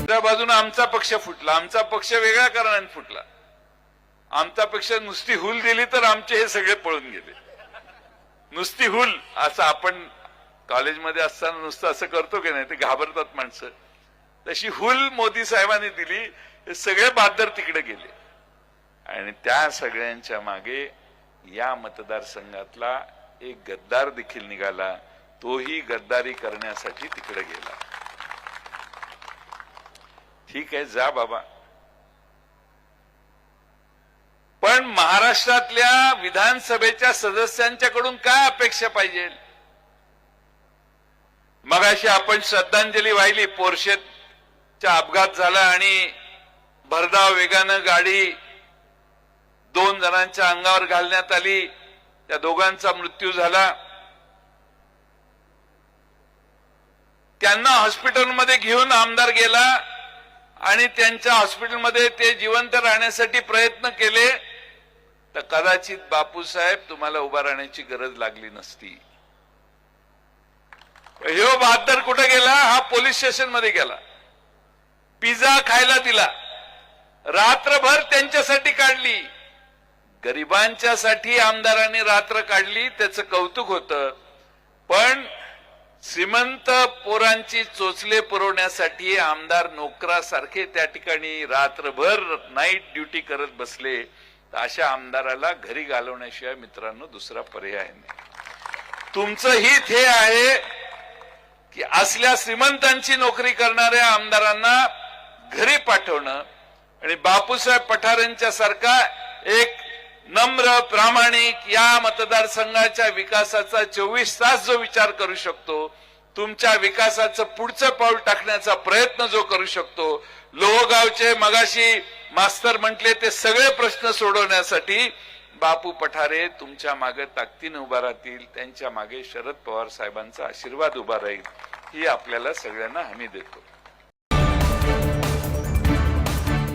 त्या बाजूने आमचा पक्ष फुटला, आमचा पक्ष वेगळ्या कारणाने फुटला. आमचा पक्ष नुसती हुल दिली तर आमचे हे सगळे पळून गेले. नुसती हुल असं आपण कॉलेजमध्ये असताना नुसतं असं करतो की नाही, ते घाबरतात माणसं. तशी हुल मोदी साहेबांनी दिली, हे सगळे बहादर तिकडे गेले. आणि त्या सगळ्यांच्या मागे या मतदारसंघातला एक गद्दार देखील निघाला. तोही गद्दारी करण्यासाठी तिकडे गेला. ठीक आहे, जा बाबा. पण महाराष्ट्रातल्या विधानसभेच्या सदस्यांच्याकडून काय अपेक्षा पाहिजे? मगाशी आपण श्रद्धांजली वाहिली. पोर्शेचा अपघात झाला आणि भरधाव वेगानं गाडी 2 जणांच्या अंगावर घालण्यात आली. त्या दोघांचा मृत्यू झाला. त्यांना हॉस्पिटलमध्ये घेऊन आमदार गेला आणि त्यांच्या हॉस्पिटलमध्ये ते जिवंत राहण्यासाठी प्रयत्न केले, तर कदाचित बापूसाहेब तुम्हाला उभा राहण्याची गरज लागली नसती. ह्यो बहादर कुठे गेला? हा पोलीस स्टेशन मध्ये गेला. पिझ्झा खायला दिला. रात्रभर त्यांच्यासाठी काढली. गरिबांच्यासाठी आमदारांनी रात्र काढली, त्याचं कौतुक होतं. पण श्रीमंत पोरांची चोचले पुरवण्यासाठी आमदार नोकरासारखे त्या ठिकाणी रात्रभर नाईट ड्युटी करत बसले. तर अशा आमदाराला घरी घालवण्याशिवाय मित्रांनो दुसरा पर्याय नाही. तुमचं हित हे आहे की असल्या श्रीमंतांची नोकरी करणाऱ्या आमदारांना घरी पाठवणं आणि बापूसाहेब पठारेंच्या सारखा एक नम्र प्रामाणिक या मतदारसंघाच्या विकासाचा 24 तास जो विचार करू शकतो, तुमच्या विकासाचं पुढचं पाऊल टाकण्याचा प्रयत्न जो करू शकतो, लोहगावचे मगाशी मास्तर म्हटले ते सगळे प्रश्न सोडवण्यासाठी बापू पठारे तुमच्या मागे ताकदीने उभा राहतील. त्यांच्या मागे शरद पवार साहेबांचा आशीर्वाद उभा राहील, ही आपल्याला सगळ्यांना हमी देतो.